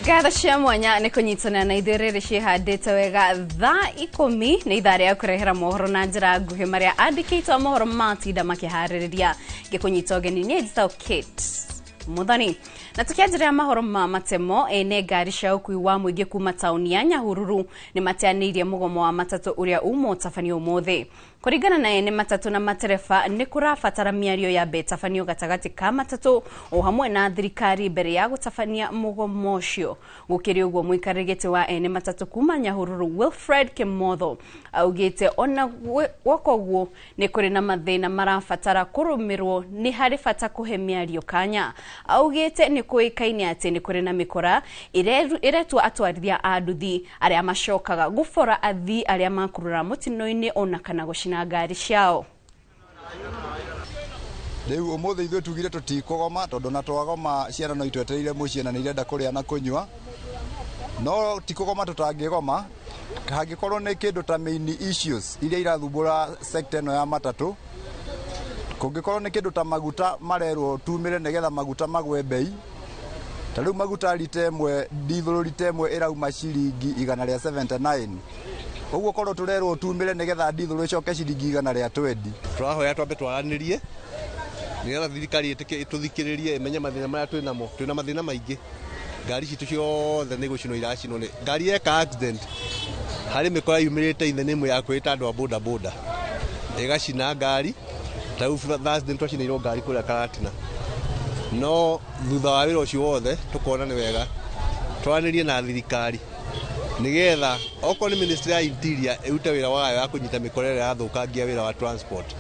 Gatha cia mwanya nĩ kũnyitana na ithuĩ ciĩhandĩte wega thaa 10 nĩ ithaa rĩa kũrehera mohoro na njĩra nguhĩ marĩa andĩkĩtwo a mohoro matinda makĩharĩrĩria ngĩkũnyita ũgeni niĩ njĩtagwo Kate Muthoni. Na tukianjĩrĩra mahoro ma matemo ene ngari cia ũkui wa mũingĩ kuma taũni ya Nyahururu nĩ mateanĩirie mũgomo wa matatũ ũrĩa uma ũtabanio ũmũthĩ. Kũringana na ene matatũ na matereba nĩ kũrabatara mĩario ya betabanio gatagatĩ ka matatũ o hamwe na thirikari mbere ya gũtabania mũgomo ũcio. Gũkĩrĩ ũguo mũikarĩri gĩtĩ wa ene matatũ kuma Nyahururu Wilfred Kimotho augĩte ona gwokoguo nĩ kũrĩ na mathĩna marabatara kũrũmĩrwo nĩ harĩ bata kũhe mĩario kanya. Augĩte nĩ kũĩkaine atĩ nĩ kũrĩ na mĩkora iretua atwarithia a nduthi arĩa macokaga gũbora athii arĩa makurura mũtino-inĩ ona kana gũcina ngari ciao. Rĩu ũmũthĩ ithuĩ tugire tũtikũgoma tondũ na twagoma ciana no itwetereire mũciĩ na nĩ irenda kũrĩa na kũnyua. No tikũgoma tũtangĩgoma hangĩkorwo nĩ kĩndũ ta main issues iria irathumbũra sector ĩno ya matatũ. Kũngĩkorwo nĩ kĩndũ ta maguta marerwo tumĩre nĩgetha maguta magwe bei. Ta rĩu maguta lita ĩmwe diesel lita ĩmwe ĩrauma ciringi 179. Ũguo korwo tũrerwo tumĩre nĩgetha diesel ĩcoke ciringi 120. Tũrahoya twambe twaranĩrie nĩgetha thirikari ĩtũthikĩrĩrie ĩmenye mathĩna marĩa twĩ namo. Twĩna mathĩna maingĩ. Ngari citũ ciothe nĩ gũcinwo iracinwo nĩ ngari eka accident. Harĩ mĩkora yumĩrĩte ithenya ĩmwe ya kwĩta andũ a boda boda. Ĩgacina ngari. Ta rĩu Thursday twacinĩirwo ngari kũrĩa Karatina. No thutha wa wĩra ũcio wothe tũkona nĩ wega twaranĩrie na thirikari nĩgetha okorwo nĩ Ministry ya Interior ĩrute wĩra wayo wa kũnyita mĩkora ĩrĩa yathũkangia wĩra wa transport.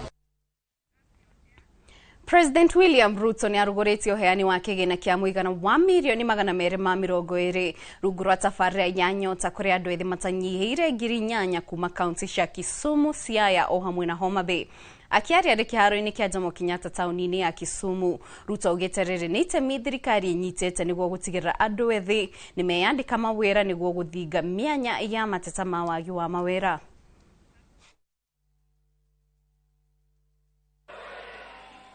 President William Ruto nĩ arugũrĩtie ũheani wa kĩgĩna kĩa mũigana wa mirioni 220 rungu rwa tabarĩra ya Nyota kũrĩ andũ ethĩ matanyihĩire 8,000 kuma kaunti cia Kisumu, Siaya o hamwe na Homa Bay. Akiaria kĩharo-inĩ kĩa Jomo Kenyatta taũni-inĩ ya Kisumu, Ruto augĩte rĩrĩ nĩ itemi thirikari ĩnyitĩte nĩguo gũtigĩrĩra andũ ethĩ nĩ meyandĩka mawĩra nĩguo gũthinga mĩanya ya mateta ma wagi wa mawĩra.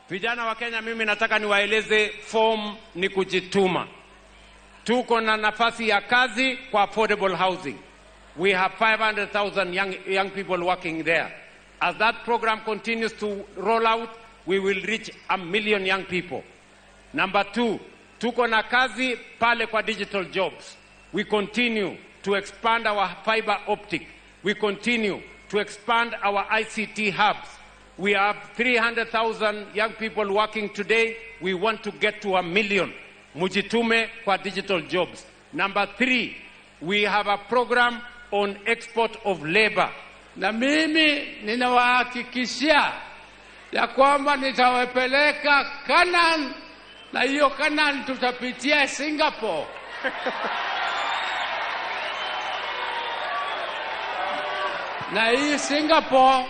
Vijana wa Kenya, mimi nataka niwaeleze form ni kujituma. Tuko na nafasi ya kazi kwa affordable housing. We have 500,000 young people working there. As that program continues to roll out, we will reach 1 million young people. Number 2, tuko na kazi pale kwa digital jobs. We continue to expand our fiber optic. We continue to expand our ICT hubs. We have 300,000 young people working today. We want to get to 1 million. Mujitume kwa digital jobs. Number 3, we have a program on export of labor. Na mimi ninawahakikishia ya kwamba nitawapeleka Canaan, na hiyo Canaan tutapitia Singapore. Na hii Singapore,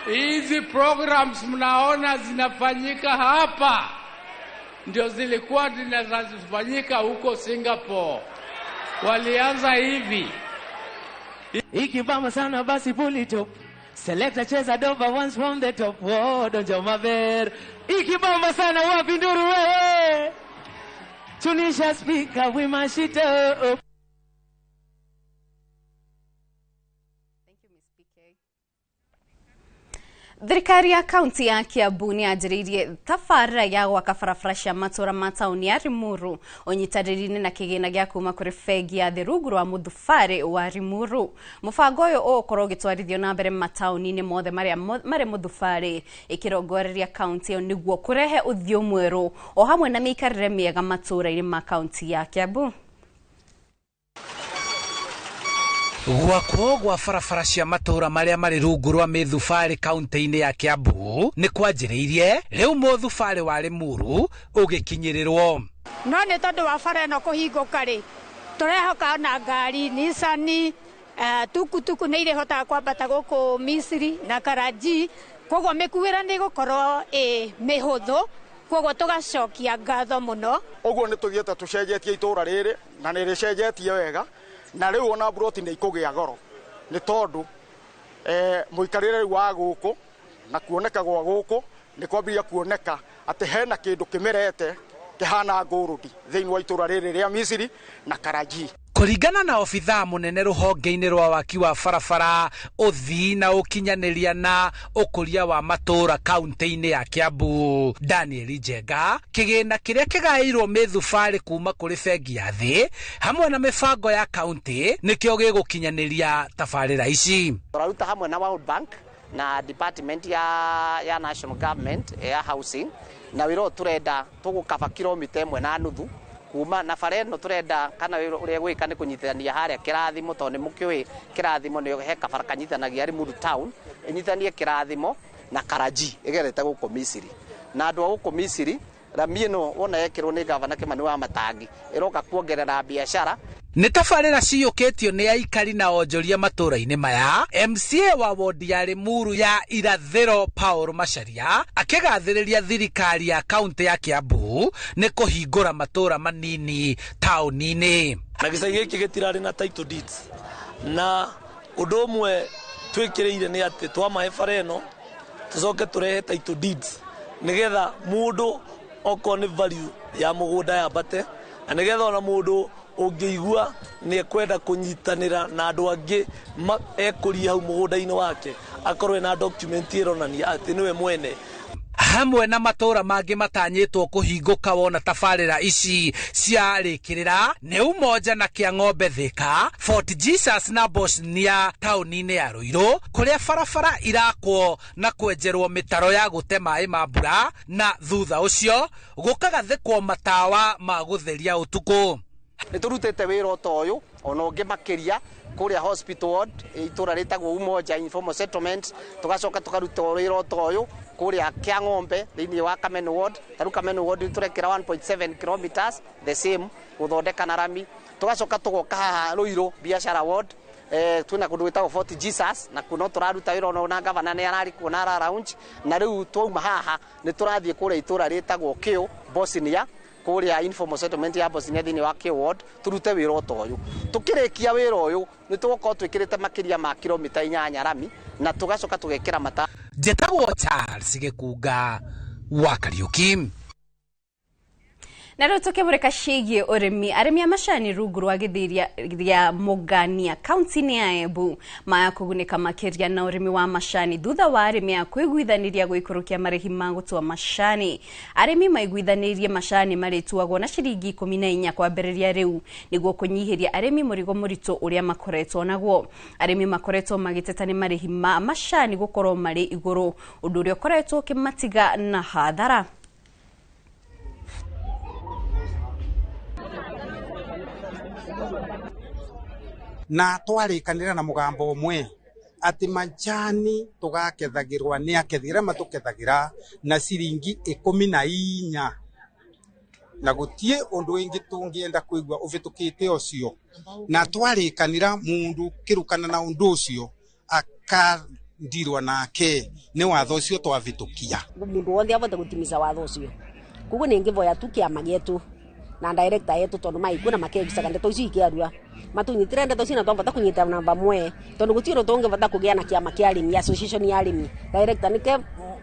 hizi programs mnaona zinafanyika hapa ndio zilikuwa zinafanyika huko Singapore. Walianza hivi. Ikibamba sana basi pull it up. Selector cheza doba once from the top. Oh, donjo maver. Ikibamba sana wapi nduru wewe. Tunisha speaker we mash it up. Thirikari ya kaunti ya Kiambu nĩ yanjĩrĩirie tabarĩra ya gwaka barabara cia matũra ma taũni ya Limuru ũnyitanĩri-inĩ na kĩgĩna gĩa kuma kũrĩ bengi ya thĩ rungu rwa mũthubarĩ wa Limuru. Mũbango ũyũ ũgũkorwo ũgĩtwarithio na mbere mataũni-inĩ mothe marĩa marĩ mũthubarĩ ĩkĩrongoreria kaunti ĩyo nĩguo kũrehe ũthiũ mwerũ o hamwe na mĩikarĩre mĩega matũra-inĩ ma kaunti ya Kiambu. Gwakwo gwa barabara cia matũra marĩa marĩ rungu rwa mĩthubarĩ kaunti-inĩ ya Kiambu nĩ kwanjĩrĩirie rĩu mũthubarĩ wa Limuru ũgĩkinyĩrĩrwo. No nĩ tondũ wa bara ĩno kũhingũka rĩ, tũrehoka na ngari Nissan, tukutuku nĩ irĩhotaga kwambata gũkũ Misiri na Karaji, koguo mĩkuĩre nĩ gũkorwo mĩhũthũ, koguo tũgacokia ngatho mũno. Ũguo nĩ tũthiĩte tũcenjetie itũra rĩrĩ na nĩ rĩcenjetie wega. Na rĩu ona broti nĩ ikũgĩa goro nĩ tondũ mũikarĩre wa gũkũ na kuoneka gwa gũkũ nĩ kwambia kuoneka atĩ hena kĩndũ kĩmerete kihana ngurudi thiini wa itura riri ria Misiri na Karaji. Kuringana na obitha munene ruhonge-ini rwa waki wa barabara uthii na ukinyaniria na ukuria wa matura kaunti-ini ya Kiambu, Daniel Njenga, kigina kiria kigairwo mithubari kuma kuri bengi ya thi hamwe na mibango ya kaunti nikio gigukinyaniria tabarira ici. Turaruta hamwe na World Bank na department ya national government ya housing na wiro turenda tugukaba kilomita 1.5 kuma na fareno turenda kana uria gwika ni kunyithania haria kirathimo tondu mukiwi kirathimo ni heka faraka nyithanagia Limuru town inyithanie kirathimo na Karaji igerete guko Misiri na andu guko Misiri ramieno wona yekirwo ni gavana Kimani wa Matangi iroka kuongerera biashara. Nĩ tabarĩra ciyũkĩtio nĩ aikari na onjoria matũra-inĩ maya. MCA wa wodi ya Limuru ya irathĩro Paul Macharia akĩgathĩrĩria thirikari ya kaunti ya Kiambu nĩ kũhingũra matũra manini taũni-inĩ. Na gĩcagi gĩkĩ gĩtirarĩ na title deeds na ũndũ ũmwe twĩkĩrĩire nĩ atĩ twamahe bara ĩno tũcoke tũrehe title deeds nĩgetha mũndũ okorwo nĩ value ya mũgũnda yambate na nĩgetha ona mũndũ ũngĩigua nĩ ekwenda kũnyitanĩra na andũ angĩ ekũria hau mũgũnda-inĩ wake akorwo na document ĩronania atĩ nĩwe mwene. Hamwe na matũra mangĩ matanyĩtwo kũhingũka wona tabarĩra ici ciarĩkĩrĩra nĩ Umoja na Kĩang'ombe Thika, Fort Jesus na Bosnia taũni-inĩ ya Ruiru kũrĩa barabara irakwo na kwenjerwo mĩtaro ya gũte maĩ ma mbura na thutha ũcio gũkagathĩkwo matawa ma gũtheria ũtukũ. Nĩ tũrutĩte wĩra ũta ũyũ ona ũngĩ makĩria kũrĩa hospital ward itura ritagwo Umoja informal settlement tugacoka tukaruta wĩra ũta ũyũ kũrĩa Kĩang'ombe thĩinĩ wa Kameno ward taru Kameno ward turekera 1.7 kilometers the same gũthondeka na rami tugacoka tugoka haha Ruiru biashara ward tuna kundu gwitagwo Fort Jesus na kuno turaruta wĩra ona gavana nĩ arari kuona lounge na rĩu twauma haha nĩ tũrathiĩ kũrĩa itura ritagwo Kĩu Bosnia kũrĩa informal settlement ya Bosnia thĩinĩ wa Kĩu ward turute wĩra ũta ũyũ tukĩrĩkia wĩra ũyũ nĩ tũgokorwo twĩkĩrĩte makĩria ma kilomita 8 rami na tugacoka tugekĩra mata. Njetagwo Charles Gĩkunga wa Kariuki. Na rĩu tũkĩmũrĩka ciĩgiĩ ũrĩmi, arĩmi a macani rungu rwa gĩthĩria gĩa Mogania kaunti-inĩ ya Embu maya kũgunĩka makĩria na ũrĩmi wa macani thutha wa arĩmi a kwĩguithanĩria gũikũrũkia marĩhi ma gũtua macani. Arĩmi maiguithanĩirie macani marĩtuagwo na ciringi 14 kwambĩrĩria rĩu nĩguo kũnyihĩria arĩmi mũrigo mũritũ ũrĩa makoretwo naguo. Arĩmi makoretwo magĩteta nĩ marĩhi ma macani gũkorwo marĩ igũrũ, ũndũ ũrĩa ũkoretwo ũkĩmatiga na hathara. Na twarĩkanĩra na mũgambo ũmwe atĩ majani tũgakethagĩrwa nĩ akethĩra matukethagĩra na ciringi 14 na gũtie ũndũ ũngĩ tũngĩenda kũigua ũbĩtũkĩte ũcio na twarĩkanĩra mũndũ kĩrũkana na ũndũ ũcio akandirwa nake nĩ watho ũcio twabĩtũkia mũndũ wothe avote gũtimiza watho ũcio kuguo nĩ ngĩvoya tu kĩama gĩtũ na director yetu tondu maikuna makegicaga ndeto ici ikiarua matunyitire ndeto cina twavata kunyita namba mwe tondu gutiro tungivata kugia na kiama kia arimi association ya arimi director nike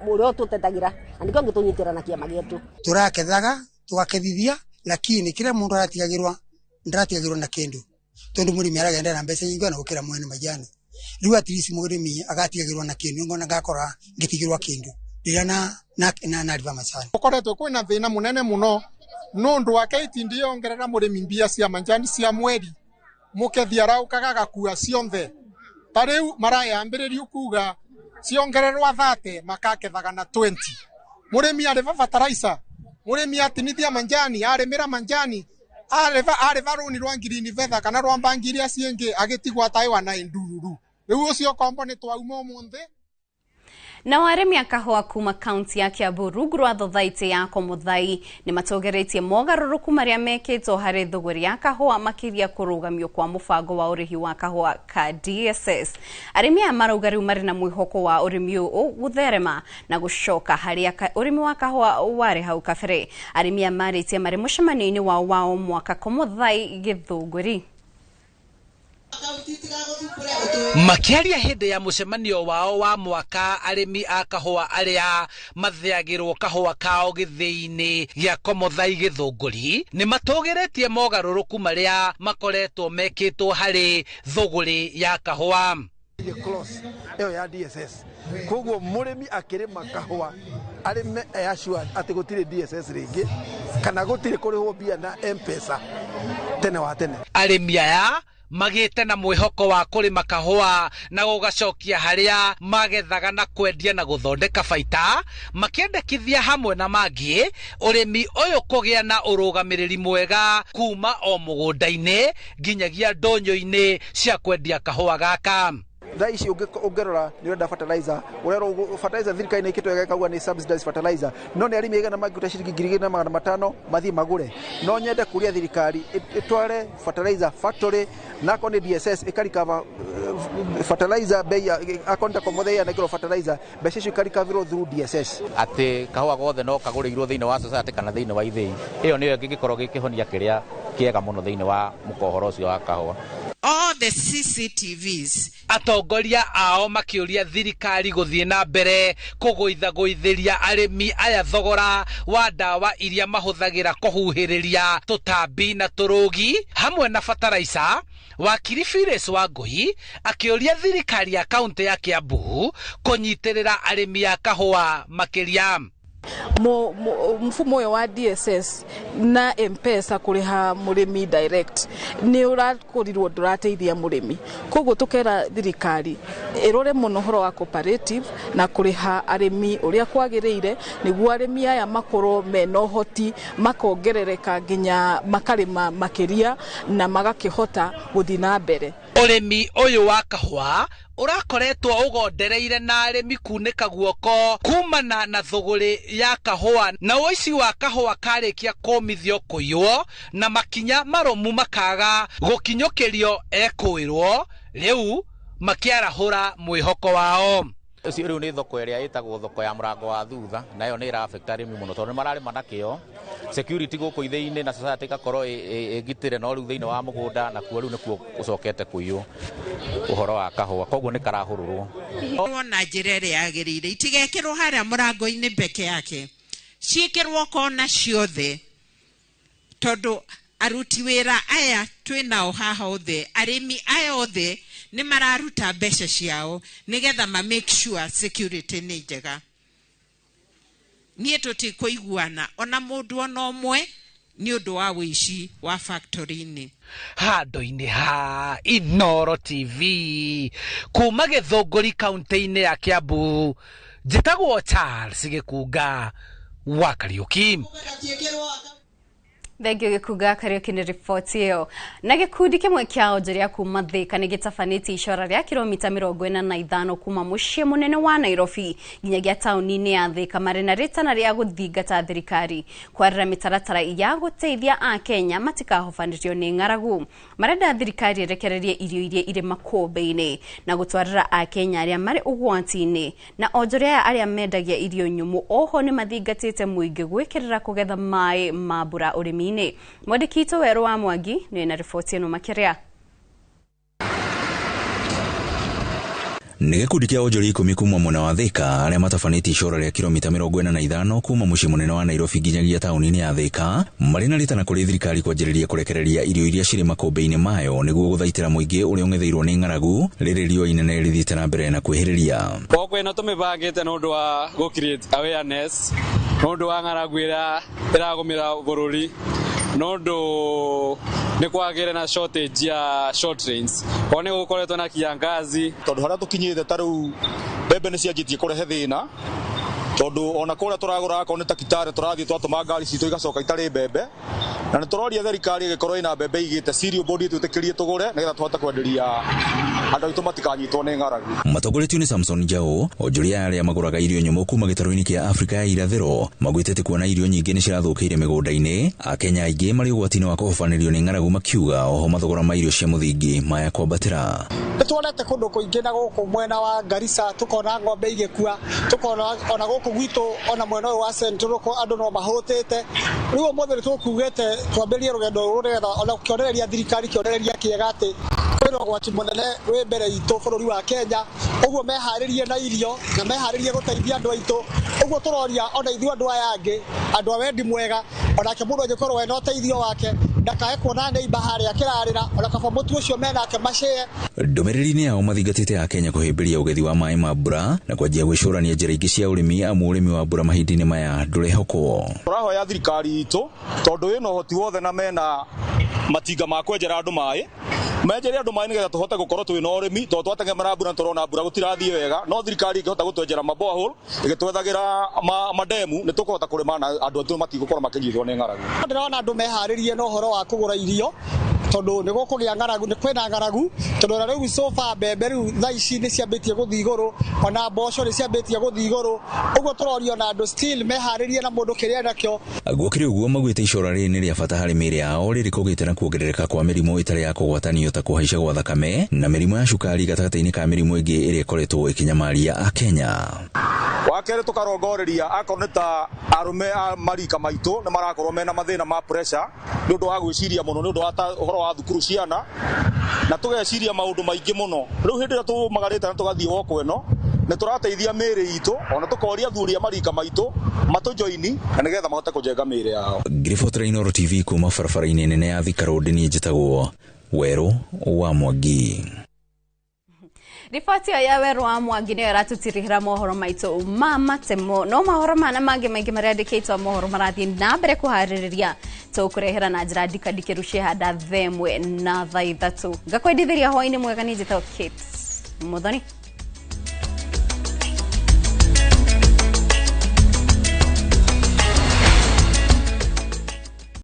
murio tutetagira andiko ngitunyitira na kiama gitu turakethaga tugakethithia lakini kila mundu aratigagirwa ndaratigagirwa na kindu tondu murimi aragenda na mbeca nyingi na gukira mwene majani riu at least murimi agatigagirwa na kindu ngona ngakora ngitigirwa kindu rira na riva macani ukoretwo kwina thina munene muno nundu wake itindi ongerera murimi mbia cia majani cia mweri mukethia raukaga gakua cionthe tariu marayambiririo kuga ciongererwa 30 makakethaga na 20 murimi areva fertilizer murimi atinithia majani arimira majani areva runi rwa green feather kana rwa bangi iria ciengi agitigwa taiwa na indururu riu ucio kombo ni twauma umuthi. Na arĩmi a kahũa kuma kaunti ya Kiambu rungu rwa Thothaitĩ ya Komuthai nĩ matogeretie mogarũrũku marĩa mekĩtwo harĩ thũgũri ya kahũa makĩria kũrũgamio kwa mũbango wa ũrĩhi wa kahũa ka DSS. Arĩmi aya marauga rĩu marĩ na mwĩhoko wa ũrĩmi ũyũ gũtherema na gũcoka harĩa ũrĩmi wa kahũa warĩ hau kabere. Arĩmi aya marĩtie marĩ mũcemanio-inĩ wao mwaka Komuthai Gĩthũngũri. Makiaria hindi ya mucemanio wao wa mwaka arimi a kahua aria matheagirwo kahua kao githii-ini gia Komothai Githunguri ni matogeretie mogaruruku maria makoretwo mekitwo hari thuguri ya kahua eyo ya DSS koguo murimi akirima kahua arime assured ati gutire DSS ringi kana gutire kurihwo bia na M-Pesa tene wa tene. Arimi aya magite na mwihoko wa kurima kahua na gugacokia haria magethaga na kwendia na guthondeka baita makiendekithia hamwe na mangi urimi uyu kugia na urugamiriri mwega kuma o mugunda-ini nginyagia ndonyo-ini cia kwendia kahua gaka. Thaici ungerora ni wenda fertilizer urero fertilizer thirikari ikitwo yagekagwa ni subsidized fertilizer no ni arimi igana magita ciringi 2,500 mathi magure no nyende kuria thirikari itware fertilizer factory nako ni DSS ikarikava fertilizer bei akonta Komothai na kilo fertilizer beca ikarikaviro through DSS ati kahua gothe no kagurirwo thiini wa society kana thiini wa ithii iyo niyo ngigikorwo gikihonia kiria kiega muno thiini wa mukohoro ucio wa kahua. All the CCTVs. Atongoria ao makiuria thirikari guthie na mbere kuguithaguithiria arimi aya thogora wa dawa iria mahuthagira kuhuhiriria tutambi na turugi hamwe na fertilizer. Wakiri Phyllis Wangui akiuria thirikari ya kaunti ya Kiambu kunyitirira arimi ya kahua makiria. Mfumo wa DSS na M-Pesa kuriha murimi direct ni urakorirwo ndurateithia murimi koguo tukera thirikari irore muno horo wa cooperative na kuriha arimi uria kwagiriire niguo arimi aya makorwo mena uhoti makongerereka nginya makarima makiria na magakihota guthi na mbere. Urimi uyu wa kahua urakoretwo ugondereire na arimi kunika guoko kumana na thuguri ya kahua na uici wa kahua karikia komithio kuiyo na makinya maromu makaga gukinyukirio ekwirwo riu makiarahura mwihoko wao. Ucio riu ni thoko iria itagwo thoko ya murango wa thutha nayo ni ira affect arimi muno tondu mararima nakio security guku ithii-ini na society gakorwo igitire no riu thiini wa mugunda na kuo riu nikuo ucokete kuiyo uhoro wa kahua koguo ni karahururwo wona njira iria yagirire itigekirwo haria murango-ini peke yake ciikirwo kona ciothe tondu aruti wira aya twinao haha othe arimi aya othe ni mararuta mbeca ciao nigetha ma make sure security ni njega. Nie tutikuiguana ona mundu ona umwe ni undu wa wici wa factory-ini. Handu-ini ha Inooro TV kuma Githunguri kaunti-ini ya Kiambu njitagwo Charles Gikunga wa Kariuki. Thengio Gikunga Kariuki ni ripoti iyo. Na gikundi kimwe kia onjoria kuma Thika ni gitafaniti icora ria kilomita 45 kuma mucii munene wa Nairobi nginyagia tauni-ini ya Thika mari na ritana ria guthingata thirikari kwarira mitaratara ya guteithia a Kenya matikahobanĩrio ni ng'aragu. Marenda thirikari irekererie irio iria iri makombe-ini na gutwarira a Kenya aria mari ugwati-ini na onjoria aria mendagia irio nyumu oho ni mathingatite muingi gwikirira kugetha mai mabura urimi. Mwandiki Weru wa Mwangi ni na ripoti ino makiria. Ni gikundi kia onjoria 10 kuma mwena wa Thika aria matafaniti icora ria kilomita 45 kuma mucii munene wa Nairobi nginyagia tauni-ini ya Thika mari na ritana kuri thirikari kwanjiriria kurekereria irio iria ciri makombe-ini mayo niguo guthaitira muingi uria ungetheirwo ni ng'aragu riri riũa inene rithiite na mbere na kwihiriria. Kwena tumibangite nundu wa go create awareness nundu wa ng'aragu iragumira bururi nundu ni kwagire na shortage ya short trains one gukoretwo na kiangazi tondu haria tukinyite ta riu mbembe ni cianjitie kurehe thina tondu ona kuria turagura akone takitare turathie twatuma ngari citu igacoka itari mbembe na ni turoria thirikari igikorwo ina mbembe igite serial body twitikirie tugure nigetha tuhota kwenderia andu aitu matikanyitwo ni ng'aragu. Matongoretio ni Samson Njau onjoria aria maguraga irio nyumu kuma gitaro-ini kia Afrika ya irathiro magwitete kuona irio nyingi ni cirathukiire migunda-ini a Kenya aingi mari ugwati-ini wa kuhobanĩrio ni ng'aragu makiuga oho mathogora ma irio cia muthingi maya kwambatira. Nitwonete kundu kuingi na guku mwena wa Garissa tukona ng'ombe igikua tukona ona guku gwitu ona mwena wa Central ko andu no mahutite riu mothe tukugete twamberie rugendo rurega ona kionereria thirikari kionereria kiega ati kwina gwati munene we mbere itu bururi wa Kenya uguo meharirie na irio na meharirie guteithia andu aitu uguo turoria ona ithu andu aya angi andu awendi mwega onake mundu angikorwo we no teithio wake ndakae kuona neiba hari akirarira ona kaba mutu ucio menake macee. Ndumiriri-ini yao mathingatite a Kenya kuhimbiria ugethi wa mai ma mbura na kwanjia gwicurania njira ingi cia urimi amu urimi wa mbura mahindi-ini maya ndurehokwo. Turahoya thirikari itu tondu wina uhoti wothe na mena matinga ma kwenjera andu mai menjere andu mai nigetha tuhote gukorwo twina urimi tondu twatengemera mbura turona mbura gutirathie wega no thirikari ingihota gutwenjera mabohol igitwethagira mademu ni tukuhota kurima na andu atu matigukorwo makinyithwo ni ng'aragu. Ndirona andu meharirie no horo wa kugura irio tondu ni gukugia ng'aragu ni kwina ng'aragu tondu na riu sofa mbembe riu thaa ici ni ciambitie guthii iguru ona mboco ni ciambitie guthii iguru uguo turorio na andu still meharirie na mundu kiria nakio. Gwokire uguo magwite icora riri ria bata hari miri yao riri kugite na kuongerereka kwa mirimu itari ya kugwatanio ta kuhaica gwa thakame na mirimu ya cukari gatagataini ka mirimu ingi iria ikoretwo ikinyamaria a Kenya. Wakere tukarongoreria akoneta arume marika maitu ni marakorwo mena mathina ma pressure ni undu wa gwiciria muno ni undu wa uhoro wa thukuru ciana na tugeciria maundu maingi muno riu hindi ria tumagarite na tugathie woko eno ni turateithia miri itu ona tukoria thuria marika maitu matujoini na nigetha mahote kujenga miri yao. Grifotra Inoro TV kuma barabara-ini nene ya Thika Road ni njitagwo Weru wa Mwangi. Ripoti ya Weru wa Mwangi niyo ratutirihira mohoro maitu matemo no mahoro mana mangi maingi mariandikitwo mohoro marathie na mbere kuhaririria tukurehera na njira ndikadikiru hada themwe na thaa 3 ngakwendithiria hoini mwega ni njitagwo Kate Muthoni.